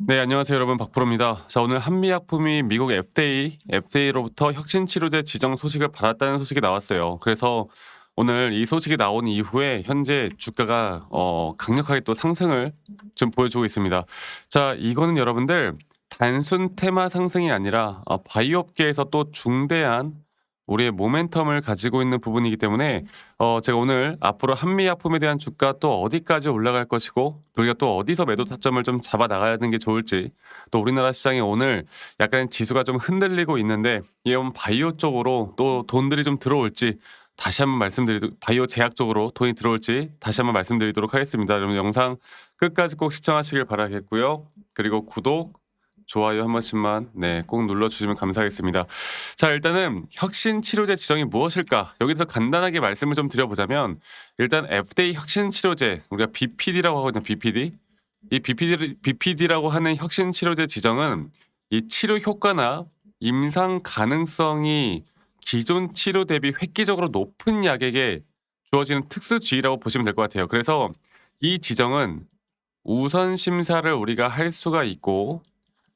네, 안녕하세요, 여러분. 박프로입니다. 자, 오늘 한미약품이 미국 FDA로부터 혁신치료제 지정 소식을 받았다는 소식이 나왔어요. 그래서 오늘 이 소식이 나온 이후에 현재 주가가 강력하게 또 상승을 좀 보여주고 있습니다. 자, 이거는 여러분들 단순 테마 상승이 아니라 바이오 업계에서 또 중대한 우리의 모멘텀을 가지고 있는 부분이기 때문에 제가 오늘 앞으로 한미약품에 대한 주가 또 어디까지 올라갈 것이고 우리가 또 어디서 매도 타점을 좀 잡아 나가야 되는 게 좋을지, 또 우리나라 시장이 오늘 약간 지수가 좀 흔들리고 있는데 이런 바이오 쪽으로 또 돈들이 좀 들어올지 다시 한번 바이오 제약 쪽으로 돈이 들어올지 다시 한번 말씀드리도록 하겠습니다. 여러분 영상 끝까지 꼭 시청하시길 바라겠고요. 그리고 구독, 좋아요 한 번씩만 꼭 눌러주시면 감사하겠습니다. 자, 일단은 혁신 치료제 지정이 무엇일까? 여기서 간단하게 말씀을 좀 드려보자면, 일단 FDA 혁신 치료제, 우리가 BPD라고 하거든요. BPD. 이 BPD라고 하는 혁신 치료제 지정은 이 치료 효과나 임상 가능성이 기존 치료 대비 획기적으로 높은 약에게 주어지는 특수주의라고 보시면 될 것 같아요. 그래서 이 지정은 우선 심사를 우리가 할 수가 있고,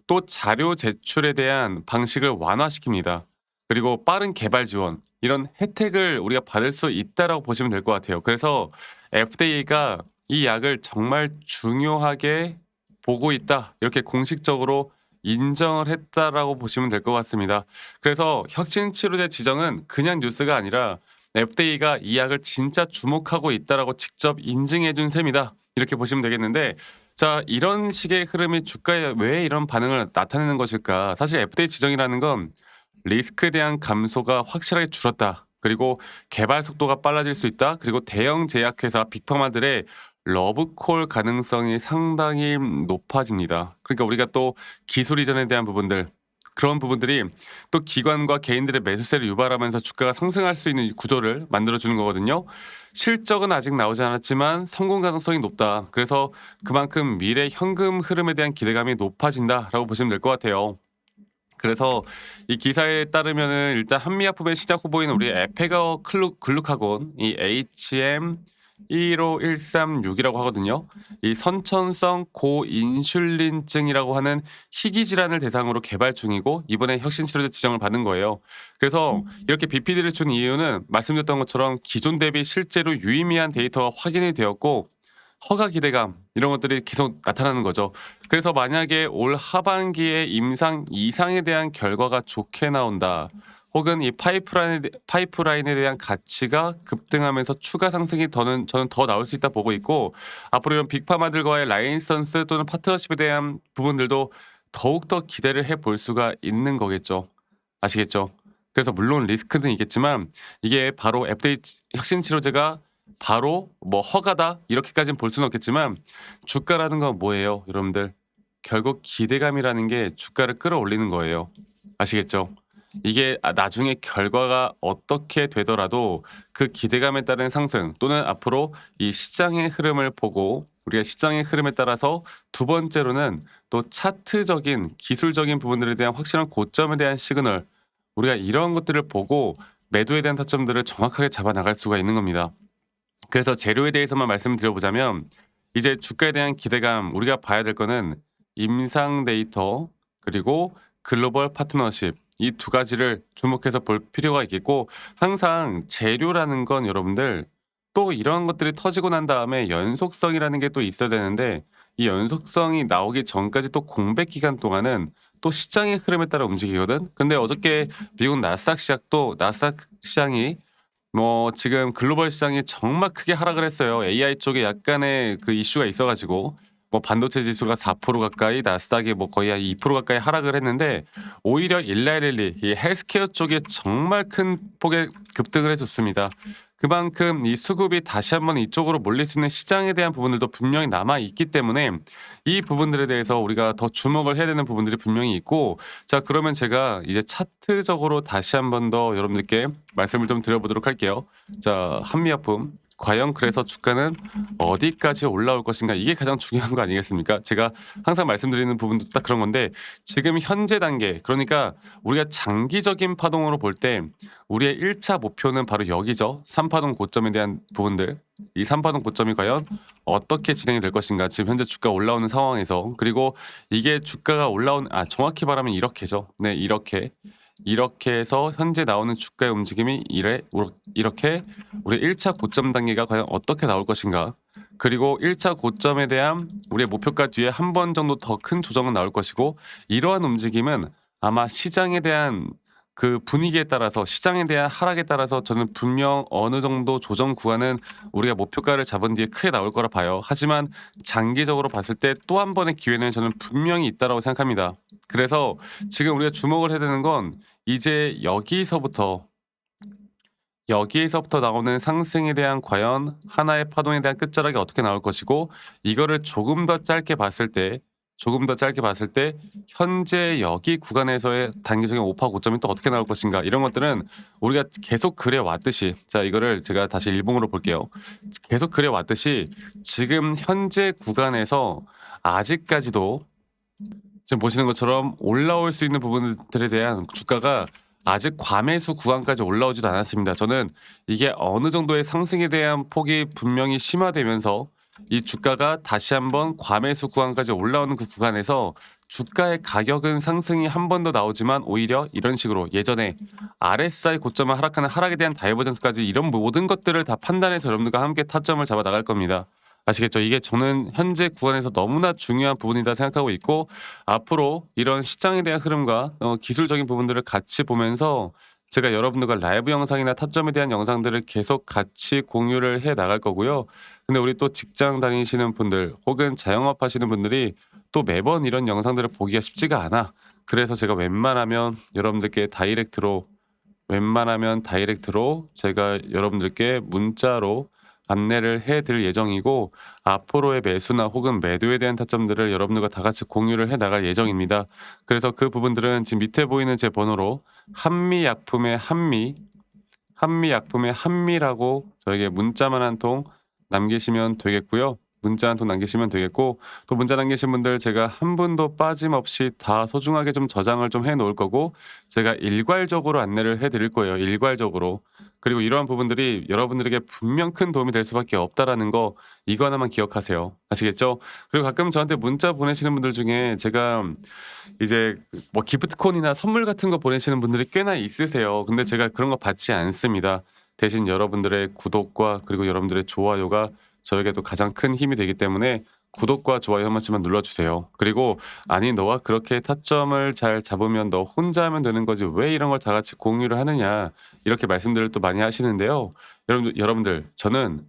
또 자료 제출에 대한 방식을 완화시킵니다. 그리고 빠른 개발 지원, 이런 혜택을 우리가 받을 수 있다라고 보시면 될 것 같아요. 그래서 FDA가 이 약을 정말 중요하게 보고 있다, 이렇게 공식적으로 인정을 했다라고 보시면 될 것 같습니다. 그래서 혁신 치료제 지정은 그냥 뉴스가 아니라 FDA가 이 약을 진짜 주목하고 있다라고 직접 인증해 준 셈이다, 이렇게 보시면 되겠는데, 자, 이런 식의 흐름이 주가에 왜 이런 반응을 나타내는 것일까? 사실 FDA 지정이라는 건 리스크에 대한 감소가 확실하게 줄었다, 그리고 개발 속도가 빨라질 수 있다, 그리고 대형 제약회사 빅파마들의 러브콜 가능성이 상당히 높아집니다. 그러니까 우리가 또 기술 이전에 대한 부분들, 그런 부분들이 또 기관과 개인들의 매수세를 유발하면서 주가가 상승할 수 있는 구조를 만들어주는 거거든요. 실적은 아직 나오지 않았지만 성공 가능성이 높다, 그래서 그만큼 미래 현금 흐름에 대한 기대감이 높아진다라고 보시면 될 것 같아요. 그래서 이 기사에 따르면은 일단 한미약품의 시작 후보인 우리 에페거 글루카곤, 이 HM 15136이라고 하거든요. 이 선천성 고인슐린증이라고 하는 희귀 질환을 대상으로 개발 중이고 이번에 혁신 치료제 지정을 받은 거예요. 그래서 이렇게 BPD를 준 이유는 말씀드렸던 것처럼 기존 대비 실제로 유의미한 데이터가 확인이 되었고, 허가 기대감, 이런 것들이 계속 나타나는 거죠. 그래서 만약에 올 하반기에 임상 이상에 대한 결과가 좋게 나온다, 혹은 이 파이프라인에 대한 가치가 급등하면서 추가 상승이 저는 더 나올 수 있다 보고 있고, 앞으로 이런 빅파마들과의 라이선스 또는 파트너십에 대한 부분들도 더욱더 기대를 해볼 수가 있는 거겠죠. 아시겠죠? 그래서 물론 리스크는 있겠지만 이게 바로 FDA 혁신 치료제가 바로 뭐 허가다, 이렇게까지는 볼 수는 없겠지만, 주가라는 건 뭐예요, 여러분들? 결국 기대감이라는 게 주가를 끌어올리는 거예요. 아시겠죠? 이게 나중에 결과가 어떻게 되더라도 그 기대감에 따른 상승, 또는 앞으로 이 시장의 흐름을 보고 우리가 시장의 흐름에 따라서 두 번째로는 또 차트적인 기술적인 부분들에 대한 확실한 고점에 대한 시그널, 우리가 이런 것들을 보고 매도에 대한 타점들을 정확하게 잡아 나갈 수가 있는 겁니다. 그래서 재료에 대해서만 말씀드려보자면, 이제 주가에 대한 기대감, 우리가 봐야 될 거는 임상 데이터, 그리고 글로벌 파트너십, 이 두 가지를 주목해서 볼 필요가 있겠고, 항상 재료라는 건 여러분들 또 이런 것들이 터지고 난 다음에 연속성이라는 게 또 있어야 되는데, 이 연속성이 나오기 전까지 또 공백 기간 동안은 또 시장의 흐름에 따라 움직이거든. 근데 어저께 미국 나스닥 시장이 지금 글로벌 시장이 정말 크게 하락을 했어요. AI 쪽에 약간의 그 이슈가 있어가지고 반도체 지수가 4% 가까이, 나스닥이 거의 한 2% 가까이 하락을 했는데, 오히려 일라일리 이 헬스케어 쪽에 정말 큰 폭의 급등을 해줬습니다. 그만큼 이 수급이 다시 한번 이쪽으로 몰릴 수 있는 시장에 대한 부분들도 분명히 남아 있기 때문에 이 부분들에 대해서 우리가 더 주목을 해야 되는 부분들이 분명히 있고, 자, 그러면 제가 이제 차트적으로 다시 한번 더 여러분들께 말씀을 좀 드려보도록 할게요. 자, 한미약품 과연 그래서 주가는 어디까지 올라올 것인가 이게 가장 중요한 거 아니겠습니까? 제가 항상 말씀드리는 부분도 딱 그런 건데 지금 현재 단계 그러니까 우리가 장기적인 파동으로 볼 때 우리의 1차 목표는 바로 여기죠. 3파동 고점에 대한 부분들. 이 3파동 고점이 과연 어떻게 진행이 될 것인가 지금 현재 주가 올라오는 상황에서 그리고 이게 주가가 올라온 정확히 말하면 이렇게죠. 네, 이렇게 해서 현재 나오는 주가의 움직임이 이렇게 우리 1차 고점 단계가 과연 어떻게 나올 것인가 그리고 1차 고점에 대한 우리의 목표가 뒤에 한 번 정도 더 큰 조정은 나올 것이고 이러한 움직임은 아마 시장에 대한 그 분위기에 따라서 시장에 대한 하락에 따라서 저는 분명 어느 정도 조정 구간은 우리가 목표가를 잡은 뒤에 크게 나올 거라 봐요. 하지만 장기적으로 봤을 때 또 한 번의 기회는 저는 분명히 있다라고 생각합니다. 그래서 지금 우리가 주목을 해야 되는 건 이제 여기에서부터 나오는 상승에 대한 과연 하나의 파동에 대한 끝자락이 어떻게 나올 것이고 이거를 조금 더 짧게 봤을 때 현재 여기 구간에서의 단기적인 오파 고점이 또 어떻게 나올 것인가 이런 것들은 우리가 계속 그래 왔듯이 자 이거를 제가 다시 일봉으로 볼게요. 계속 그래 왔듯이 지금 현재 구간에서 아직까지도 지금 보시는 것처럼 올라올 수 있는 부분들에 대한 주가가 아직 과매수 구간까지 올라오지도 않았습니다. 저는 이게 어느 정도의 상승에 대한 폭이 분명히 심화되면서 이 주가가 다시 한번 과매수 구간까지 올라오는 그 구간에서 주가의 가격은 상승이 한 번 더 나오지만 오히려 이런 식으로 예전에 RSI 고점을 하락하는 하락에 대한 다이버전스까지 이런 모든 것들을 다 판단해서 여러분들과 함께 타점을 잡아 나갈 겁니다. 아시겠죠? 이게 저는 현재 구간에서 너무나 중요한 부분이다 생각하고 있고 앞으로 이런 시장에 대한 흐름과 기술적인 부분들을 같이 보면서 제가 여러분들과 라이브 영상이나 타점에 대한 영상들을 계속 같이 공유를 해 나갈 거고요. 근데 우리 또 직장 다니시는 분들 혹은 자영업 하시는 분들이 또 매번 이런 영상들을 보기가 쉽지가 않아. 그래서 제가 웬만하면 다이렉트로 제가 여러분들께 문자로 안내를 해드릴 예정이고 앞으로의 매수나 혹은 매도에 대한 타점들을 여러분들과 다 같이 공유를 해 나갈 예정입니다. 그래서 그 부분들은 지금 밑에 보이는 제 번호로 한미약품의 한미라고 저에게 문자만 한 통 남기시면 되겠고요. 문자 한 통 남기시면 되겠고 또 문자 남기신 분들 제가 한 분도 빠짐없이 다 소중하게 좀 저장을 좀 해 놓을 거고 제가 일괄적으로 안내를 해 드릴 거예요. 일괄적으로. 그리고 이러한 부분들이 여러분들에게 분명 큰 도움이 될 수밖에 없다라는 거 이거 하나만 기억하세요. 아시겠죠? 그리고 가끔 저한테 문자 보내시는 분들 중에 제가 이제 뭐 기프트콘이나 선물 같은 거 보내시는 분들이 꽤나 있으세요. 근데 제가 그런 거 받지 않습니다. 대신 여러분들의 구독과 그리고 여러분들의 좋아요가 저에게도 가장 큰 힘이 되기 때문에 구독과 좋아요 한 번씩만 눌러주세요. 그리고 아니 너가 그렇게 타점을 잘 잡으면 너 혼자 하면 되는 거지 왜 이런 걸 다 같이 공유를 하느냐 이렇게 말씀들을 또 많이 하시는데요. 여러분들 저는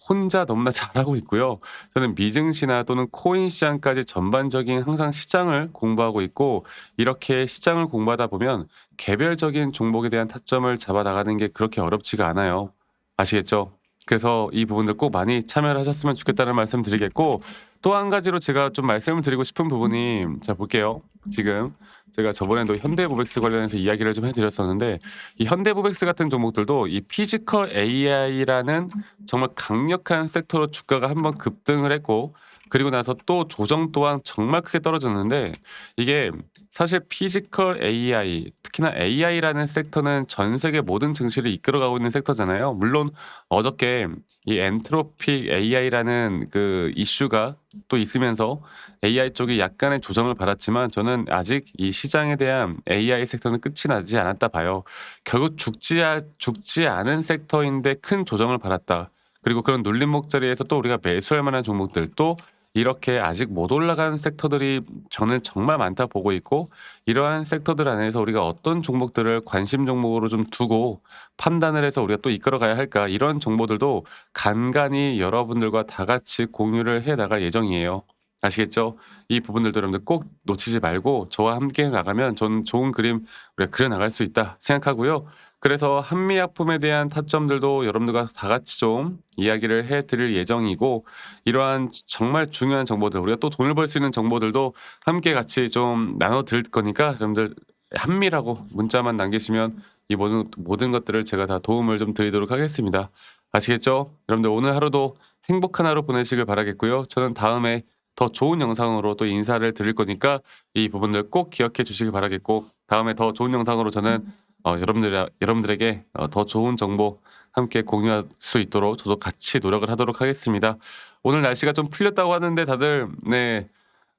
혼자 너무나 잘하고 있고요. 저는 미증시나 또는 코인 시장까지 전반적인 항상 시장을 공부하고 있고 이렇게 시장을 공부하다 보면 개별적인 종목에 대한 타점을 잡아 나가는 게 그렇게 어렵지가 않아요. 아시겠죠? 그래서 이 부분들 꼭 많이 참여를 하셨으면 좋겠다는 말씀 드리겠고 또 한 가지로 제가 좀 말씀을 드리고 싶은 부분이 자 볼게요. 지금 제가 저번에도 현대모백스 관련해서 이야기를 좀 해드렸었는데 이 현대모백스 같은 종목들도 이 피지컬 AI라는 정말 강력한 섹터로 주가가 한번 급등을 했고 그리고 나서 또 조정 또한 정말 크게 떨어졌는데 이게 사실 피지컬 AI 특히나 AI라는 섹터는 전 세계 모든 증시를 이끌어가고 있는 섹터잖아요. 물론 어저께 이 엔트로픽 AI라는 그 이슈가 또 있으면서 AI 쪽이 약간의 조정을 받았지만 저는 아직 이 시장에 대한 AI 섹터는 끝이 나지 않았다 봐요. 결국 죽지 않은 섹터인데 큰 조정을 받았다. 그리고 그런 눌림목 자리에서 또 우리가 매수할 만한 종목들 또 이렇게 아직 못 올라간 섹터들이 저는 정말 많다 보고 있고 이러한 섹터들 안에서 우리가 어떤 종목들을 관심 종목으로 좀 두고 판단을 해서 우리가 또 이끌어가야 할까 이런 정보들도 간간히 여러분들과 다 같이 공유를 해 나갈 예정이에요. 아시겠죠? 이 부분들도 여러분들 꼭 놓치지 말고 저와 함께 나가면 저는 좋은 그림 우리가 그려 나갈 수 있다 생각하고요. 그래서 한미약품에 대한 타점들도 여러분들과 다 같이 좀 이야기를 해드릴 예정이고 이러한 정말 중요한 정보들 우리가 또 돈을 벌 수 있는 정보들도 함께 같이 좀 나눠 드릴 거니까 여러분들 한미라고 문자만 남기시면 이 모든 것들을 제가 다 도움을 좀 드리도록 하겠습니다. 아시겠죠? 여러분들 오늘 하루도 행복한 하루 보내시길 바라겠고요. 저는 다음에 더 좋은 영상으로 또 인사를 드릴 거니까 이 부분들 꼭 기억해 주시길 바라겠고, 다음에 더 좋은 영상으로 저는 여러분들에게 더 좋은 정보 함께 공유할 수 있도록 저도 같이 노력을 하도록 하겠습니다. 오늘 날씨가 좀 풀렸다고 하는데 다들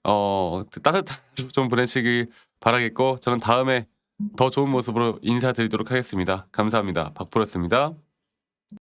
따뜻한 하루 좀 보내시길 바라겠고, 저는 다음에 더 좋은 모습으로 인사드리도록 하겠습니다. 감사합니다. 박프로였습니다.